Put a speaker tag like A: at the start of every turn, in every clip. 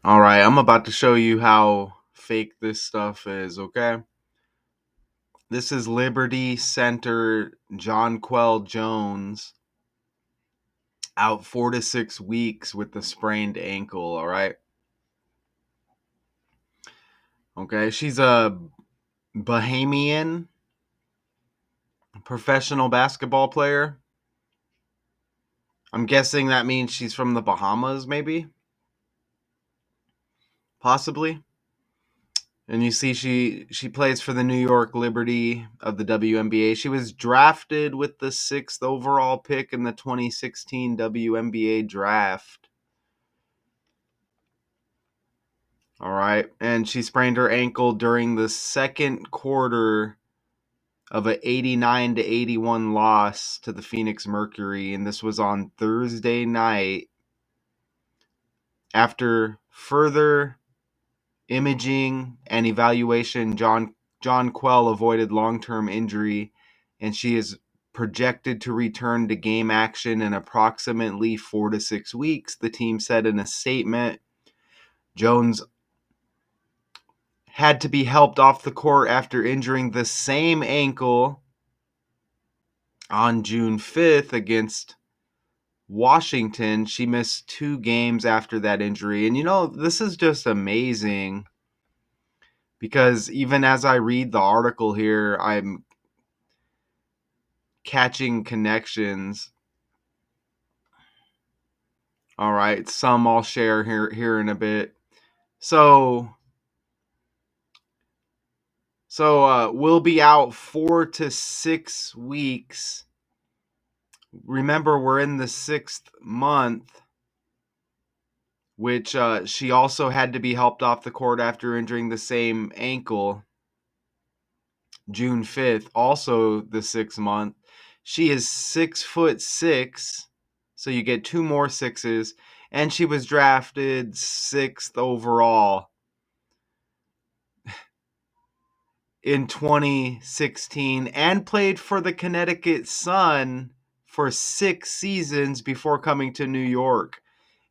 A: All right, I'm about to show you how fake this stuff is, okay? This is Liberty Center Jonquel Jones out 4 to 6 weeks with the sprained ankle, all right? Okay, she's a Bahamian professional basketball player. I'm guessing that means she's from the Bahamas, maybe? Possibly. And you see she plays for the New York Liberty of the WNBA. She was drafted with the 6th overall pick in the 2016 WNBA draft. All right. And she sprained her ankle during the second quarter of a 89-81 loss to the Phoenix Mercury, and this was on Thursday night. After further imaging and evaluation, Jonquel avoided long-term injury, and she is projected to return to game action in approximately 4 to 6 weeks, the team said in a statement. Jones had to be helped off the court after injuring the same ankle on June 5th against Washington. She missed 2 games after that injury. And this is just amazing because even as I read the article here, I'm catching connections. All right, some I'll share here in a bit. So we'll be out 4 to 6 weeks. Remember, we're in the 6th month, which she also had to be helped off the court after injuring the same ankle. June 5th, also the 6th month. She is 6'6", so you get 2 more 6s, and she was drafted 6th overall in 2016 and played for the Connecticut Sun for 6 seasons before coming to New York.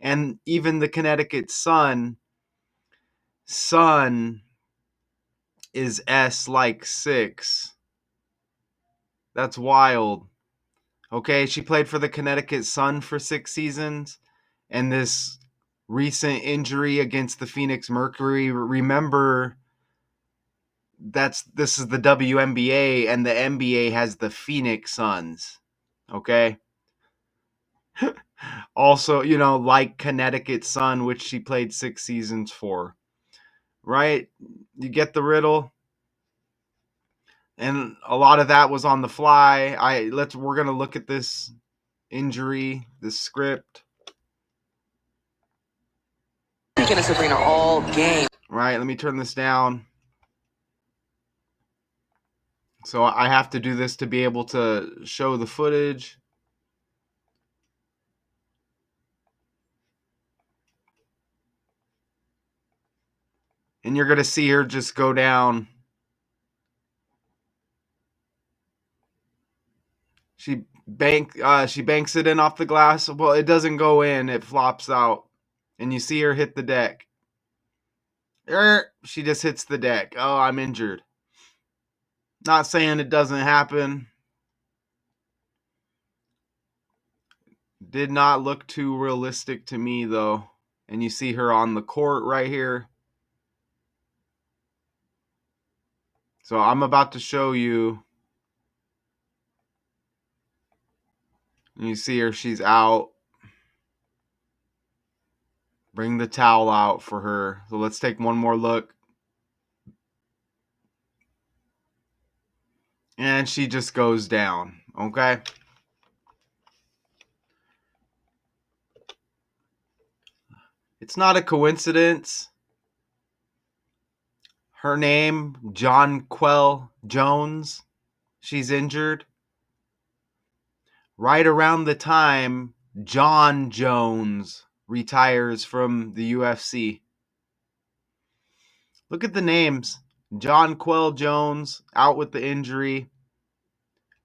A: And even the Connecticut Sun is S like 6. That's wild. Okay, she played for the Connecticut Sun for 6 seasons, and this recent injury against the Phoenix Mercury, remember this is the WNBA, and the NBA has the Phoenix Suns. Okay? Also, like Connecticut Sun, which she played 6 seasons for. Right? You get the riddle? And a lot of that was on the fly. We're gonna look at this injury, this script.
B: Speaking of Sabrina all game.
A: Right, let me turn this down. So I have to do this to be able to show the footage. And you're going to see her just go down. She banks it in off the glass. Well, it doesn't go in, it flops out. And you see her hit the deck. She just hits the deck. Oh, I'm injured. Not saying it doesn't happen. Did not look too realistic to me, though. And you see her on the court right here. So I'm about to show you. And you see her, she's out. Bring the towel out for her. So let's take one more look. And she just goes down, okay? It's not a coincidence. Her name, Jonquel Jones, she's injured. Right around the time John Jones retires from the UFC. Look at the names. Jonquel Jones, out with the injury.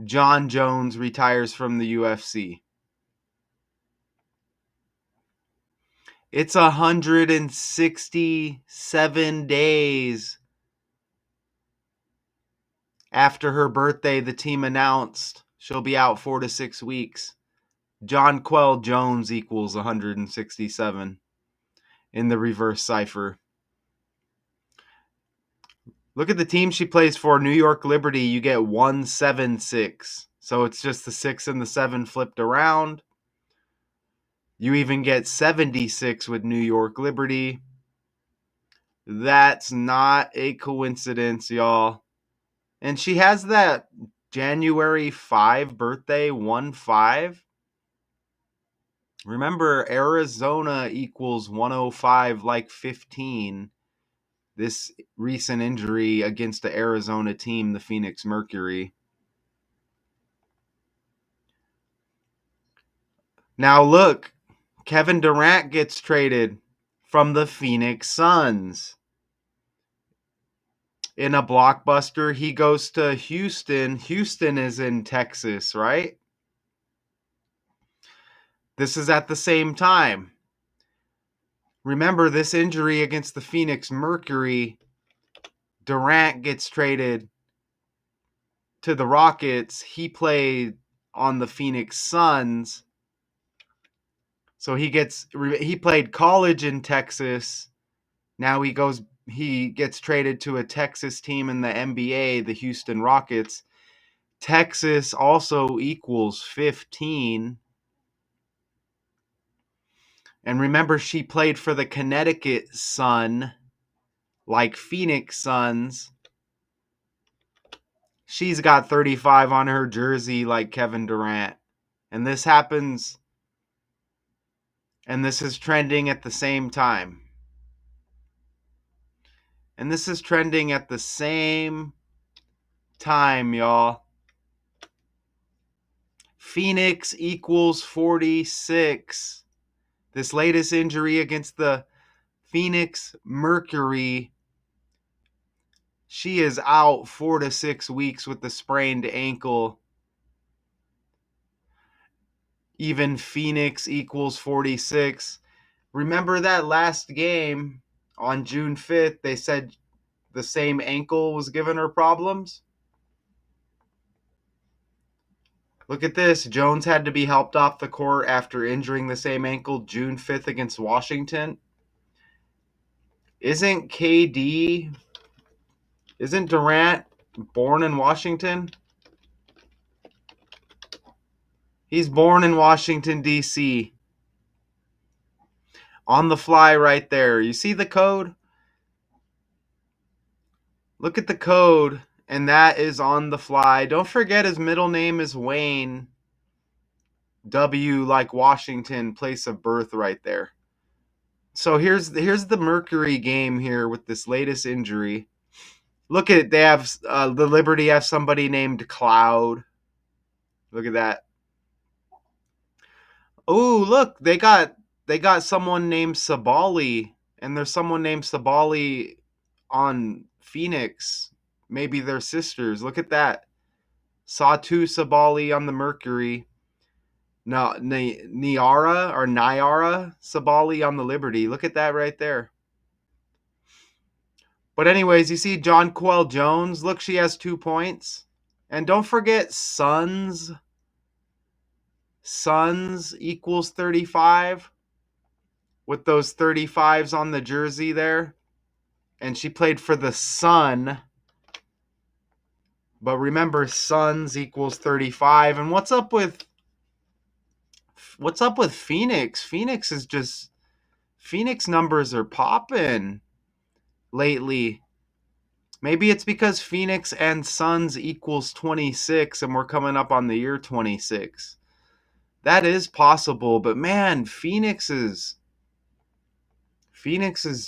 A: John Jones retires from the UFC. It's 167 days after her birthday. The team announced she'll be out 4 to 6 weeks. Jonquel Jones equals 167 in the reverse cipher. Look at the team she plays for, New York Liberty. You get 176. So it's just the 6 and the 7 flipped around. You even get 76 with New York Liberty. That's not a coincidence, y'all. And she has that January 5 birthday, 1-5. Remember, Arizona equals 105 like 15. This recent injury against the Arizona team, the Phoenix Mercury. Now look, Kevin Durant gets traded from the Phoenix Suns. In a blockbuster, he goes to Houston. Houston is in Texas, right? This is at the same time. Remember this injury against the Phoenix Mercury. Durant gets traded to the Rockets. He played on the Phoenix Suns. So he played college in Texas. Now he gets traded to a Texas team in the NBA, the Houston Rockets. Texas also equals 15. And remember, she played for the Connecticut Sun, like Phoenix Suns. She's got 35 on her jersey, like Kevin Durant. And this happens, and this is trending at the same time. And this is trending at the same time, y'all. Phoenix equals 46. This latest injury against the Phoenix Mercury, she is out 4 to 6 weeks with the sprained ankle. Even Phoenix equals 46. Remember that last game on June 5th, they said the same ankle was giving her problems? Look at this. Jones had to be helped off the court after injuring the same ankle June 5th against Washington. Isn't Durant born in Washington? He's born in Washington, D.C. On the fly right there. You see the code? Look at the code, and that is on the fly. Don't forget his middle name is Wayne. W like Washington, place of birth right there. So here's the Mercury game here with this latest injury. Look at it. They have the Liberty have somebody named Cloud. Look at that. Oh, look, they got someone named Sabali, and there's someone named Sabali on Phoenix. Maybe they're sisters. Look at that. Saw two Sabali on the Mercury. No, Nyara Sabali on the Liberty. Look at that right there. But anyways, you see Jonquel Jones. Look, she has 2 points. And don't forget Suns. Suns equals 35 with those 35s on the jersey there. And she played for the Sun. But remember, Suns equals 35. And what's up with Phoenix? Phoenix numbers are popping lately. Maybe it's because Phoenix and Suns equals 26 and we're coming up on the year 26. That is possible, but man, Phoenix is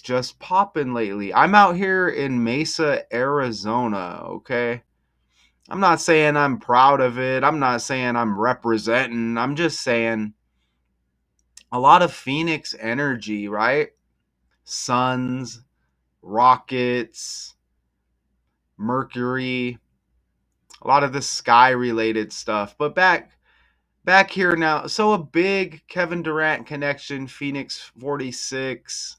A: just popping lately. I'm out here in Mesa, Arizona, okay? I'm not saying I'm proud of it. I'm not saying I'm representing. I'm just saying a lot of Phoenix energy, right? Suns, Rockets, Mercury, a lot of the sky related stuff. But Back here now. So a big Kevin Durant connection. Phoenix 46.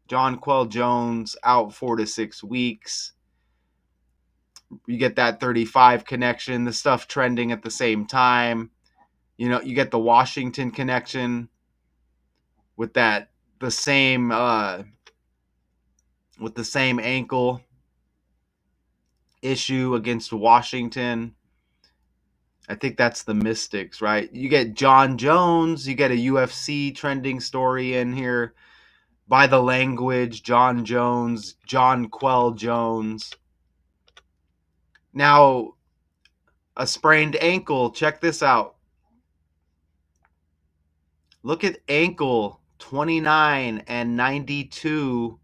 A: Jonquel Jones out 4 to 6 weeks. You get that 35 connection. The stuff trending at the same time. You get the Washington connection with that the same with the same ankle issue against Washington. I think that's the Mystics, right? You get John Jones, you get a UFC trending story in here by the language, John Jones, Jonquel Jones. Now, a sprained ankle, check this out. Look at ankle 29 and 92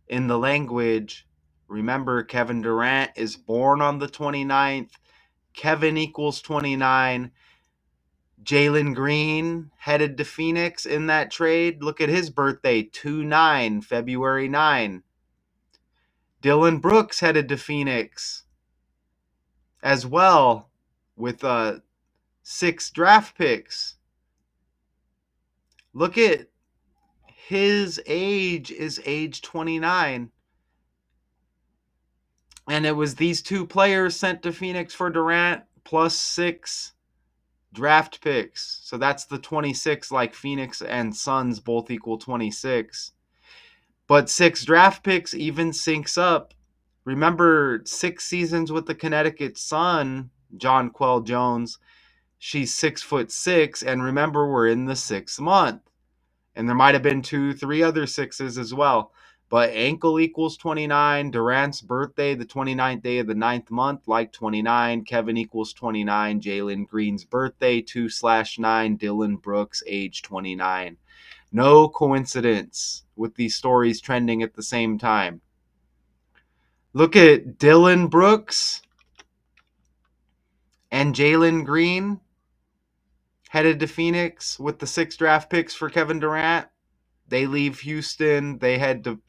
A: in the language. Remember, Kevin Durant is born on the 29th. Kevin equals 29. Jalen Green headed to Phoenix in that trade. Look at his birthday, 2/9, February 9. Dylan Brooks headed to Phoenix as well with 6 draft picks. Look at his age is age 29. And it was these 2 players sent to Phoenix for Durant plus 6 draft picks. So that's the 26, like Phoenix and Suns both equal 26. But 6 draft picks even syncs up. Remember 6 seasons with the Connecticut Sun, Jonquel Jones. She's 6'6", and remember we're in the 6th month. And there might have been 2, 3 other sixes as well. But ankle equals 29. Durant's birthday, the 29th day of the 9th month, like 29. Kevin equals 29. Jalen Green's birthday, 2/9. Dylan Brooks, age 29. No coincidence with these stories trending at the same time. Look at Dylan Brooks and Jalen Green headed to Phoenix with the 6 draft picks for Kevin Durant. They leave Houston. They head to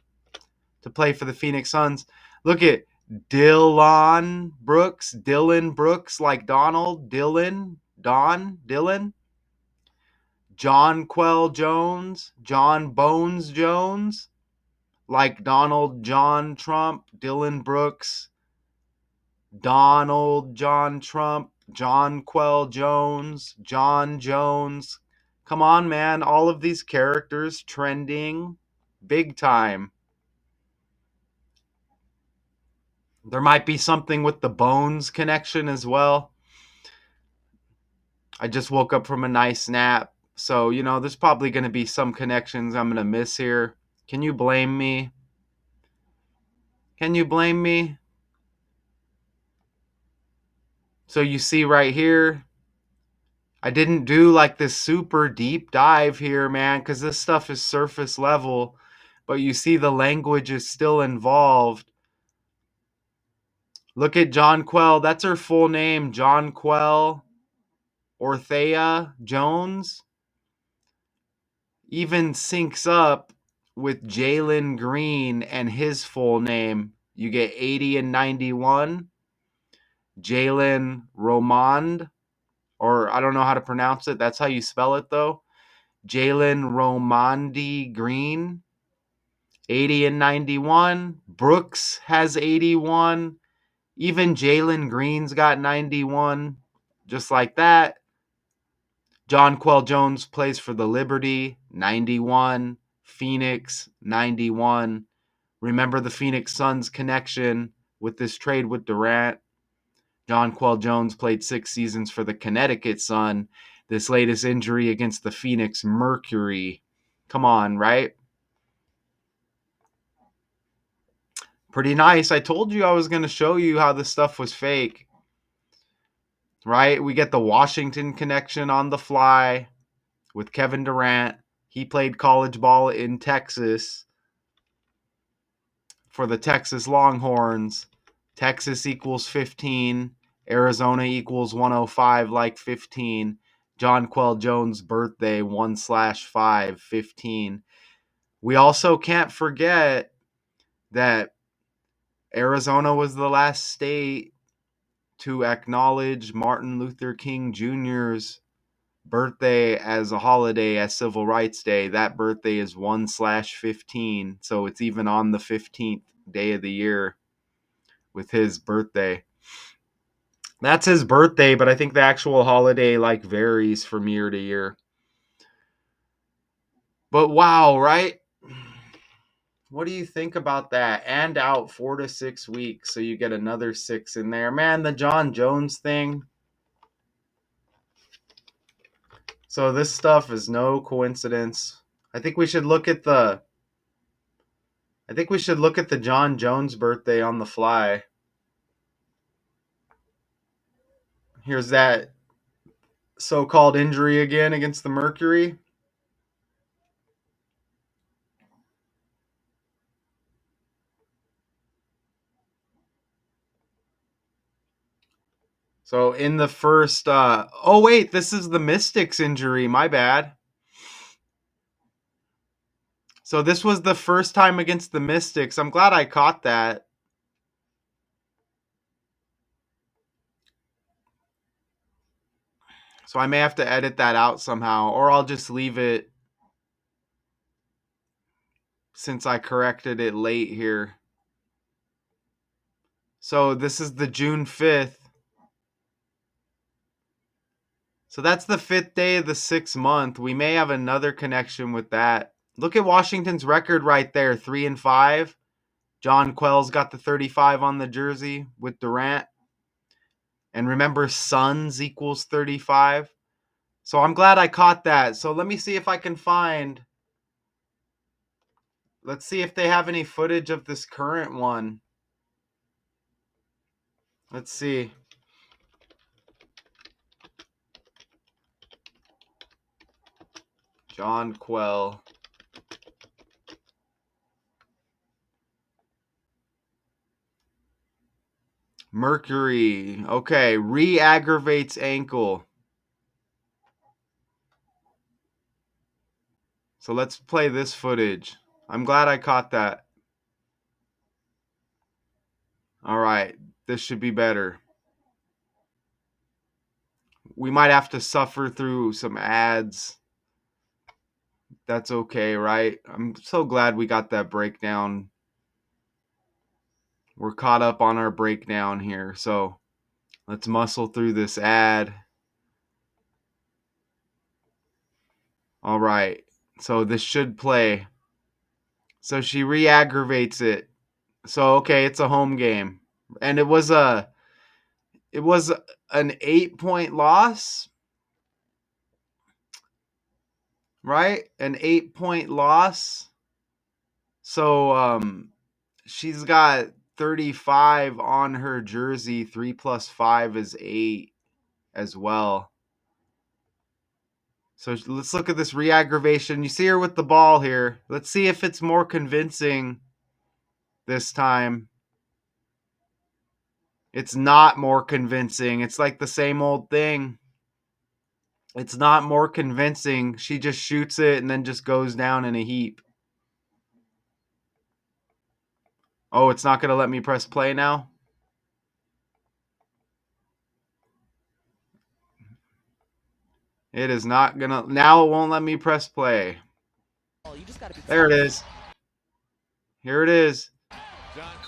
A: play for the Phoenix Suns. Look at Dylan Brooks, like Donald, Dylan. Jonquel Jones, John Bones Jones, like Donald John Trump, Dylan Brooks, Donald John Trump, Jonquel Jones, John Jones. Come on, man. All of these characters trending big time. There might be something with the Bones connection as well. I just woke up from a nice nap. So, there's probably going to be some connections I'm going to miss here. Can you blame me? Can you blame me? So, you see right here, I didn't do like this super deep dive here, man, because this stuff is surface level. But you see the language is still involved. Look at Jonquel. That's her full name, Jonquel Orthea Jones. Even syncs up with Jalen Green and his full name. You get 80 and 91. Jalen Romand, or I don't know how to pronounce it. That's how you spell it, though. Jalen Romandi Green, 80 and 91. Brooks has 81. Even Jalen Green's got 91. Just like that. Jonquel Jones plays for the Liberty, 91. Phoenix, 91. Remember the Phoenix Suns connection with this trade with Durant. Jonquel Jones played 6 seasons for the Connecticut Sun. This latest injury against the Phoenix Mercury. Come on, right? Pretty nice. I told you I was going to show you how this stuff was fake. Right? We get the Washington connection on the fly with Kevin Durant. He played college ball in Texas for the Texas Longhorns. Texas equals 15. Arizona equals 105, like 15. Jonquel Jones' birthday, 1/5, 15. We also can't forget that Arizona was the last state to acknowledge Martin Luther King Jr.'s birthday as a holiday as Civil Rights Day, that birthday is 1/15. So it's even on the 15th day of the year with his birthday. That's his birthday, but I think the actual holiday like varies from year to year. But wow, right? What do you think about that? And out 4 to 6 weeks, so you get another 6 in there. Man, the John Jones thing. So this stuff is no coincidence. I think we should look at the John Jones birthday on the fly. Here's that so-called injury again against the Mercury. So in the first oh wait, this is the Mystics injury, my bad. So this was the first time against the Mystics. I'm glad I caught that. So I may have to edit that out somehow, or I'll just leave it since I corrected it late here. So this is the June 5th. So that's the 5th day of the 6th month. We may have another connection with that. Look at Washington's record right there, 3-5. Jonquel's got the 35 on the jersey with Durant. And remember, Suns equals 35. So I'm glad I caught that. So let me see if I can find. Let's see if they have any footage of this current one. Let's see. Jonquel. Mercury. Okay, re-aggravates ankle. So let's play this footage. I'm glad I caught that. All right, this should be better. We might have to suffer through some ads. That's okay, right? I'm so glad we got that breakdown. We're caught up on our breakdown here. So let's muscle through this ad. All right. So this should play. So she re-aggravates it. So okay, it's a home game. And it was an 8-point loss, right? An 8-point loss. So she's got 35 on her jersey. 3 plus 5 is 8 as well. So let's look at this re-aggravation. You see her with the ball here. Let's see if it's more convincing this time. It's not more convincing. It's like the same old thing. It's not more convincing. She just shoots it and then just goes down in a heap. Oh, it's not going to let me press play now? It is not going to. Now it won't let me press play. There it is. Here it is.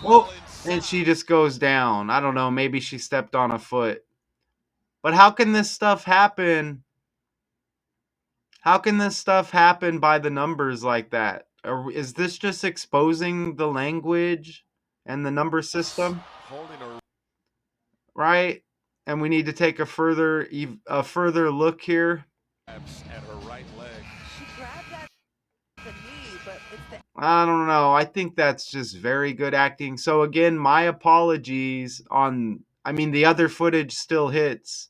A: Oh, and she just goes down. I don't know. Maybe she stepped on a foot. But how can this stuff happen? How can this stuff happen by the numbers like that? Or is this just exposing the language and the number system? Right? And we need to take a further look here. I don't know. I think that's just very good acting. So again, my apologies on. I mean, the other footage still hits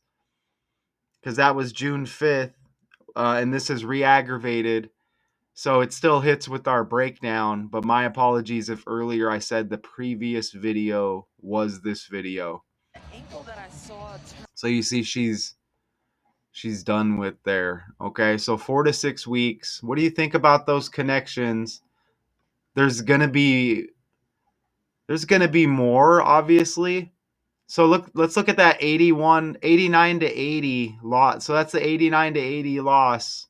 A: because that was June 5th, and this is re-aggravated. So it still hits with our breakdown, but my apologies if earlier I said the previous video was this video. So you see she's done with there. Okay, so 4 to 6 weeks. What do you think about those connections? There's gonna be more, obviously, So let's look at that 89 to 80 loss. So that's the 89 to 80 loss.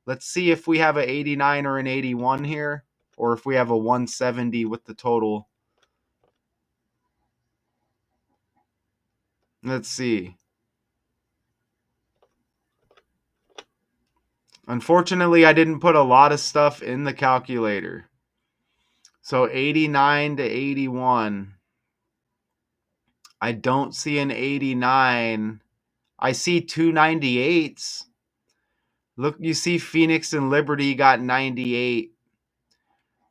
A: Let's see if we have an 89 or an 81 here, or if we have a 170 with the total. Let's see. Unfortunately, I didn't put a lot of stuff in the calculator. So 89 to 81. I don't see an 89. I see 298s. Look, you see Phoenix and Liberty got 98.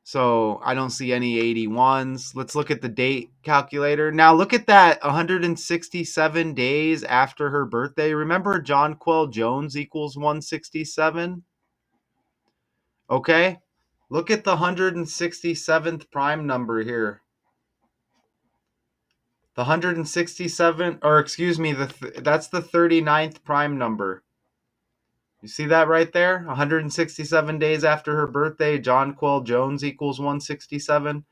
A: So I don't see any 81s. Let's look at the date calculator. Now look at that 167 days after her birthday. Remember Jonquel Jones equals 167? Okay. Look at the 167th prime number here. The 167, or excuse me, that's the 39th prime number. You see that right there? 167 days after her birthday, Jonquel Jones equals 167.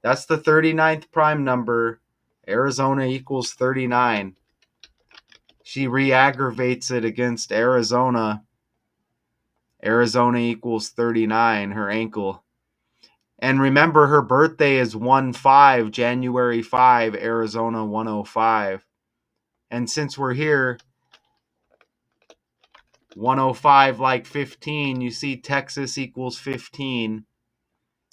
A: That's the 39th prime number. Arizona equals 39. She re-aggravates it against Arizona. Arizona equals 39, her ankle. And remember, her birthday is 1/5, January 5, Arizona 105. And since we're here, 105 like 15, you see Texas equals 15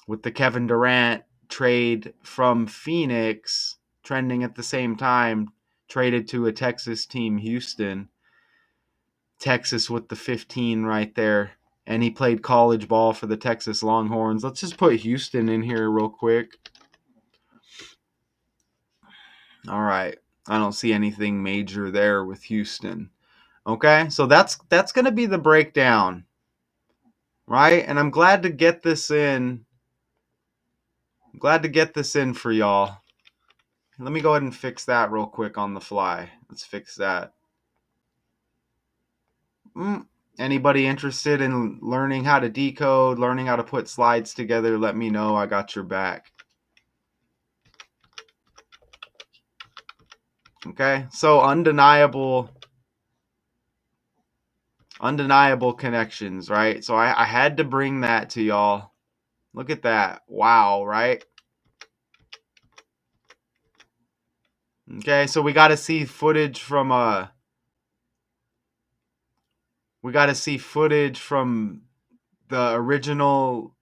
A: with the Kevin Durant trade from Phoenix trending at the same time, traded to a Texas team, Houston. Texas with the 15 right there. And he played college ball for the Texas Longhorns. Let's just put Houston in here real quick. All right. I don't see anything major there with Houston. Okay? So that's going to be the breakdown. Right? And I'm glad to get this in. I'm glad to get this in for y'all. Let me go ahead and fix that real quick on the fly. Let's fix that. Anybody interested in learning how to decode, learning how to put slides together, let me know. I got your back. Okay, so undeniable connections, right? So I had to bring that to y'all. Look at that. Wow, right? Okay, so we got to see footage from the original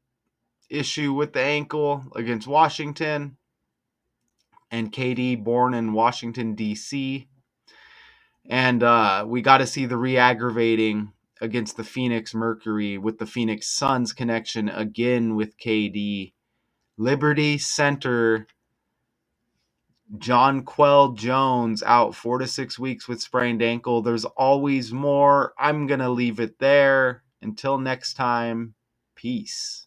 A: issue with the ankle against Washington, and KD born in Washington D.C. And we got to see the re-aggravating against the Phoenix Mercury with the Phoenix Suns connection again with KD. Liberty center Jonquel Jones out 4 to 6 weeks with sprained ankle. There's always more. I'm going to leave it there. Until next time, peace.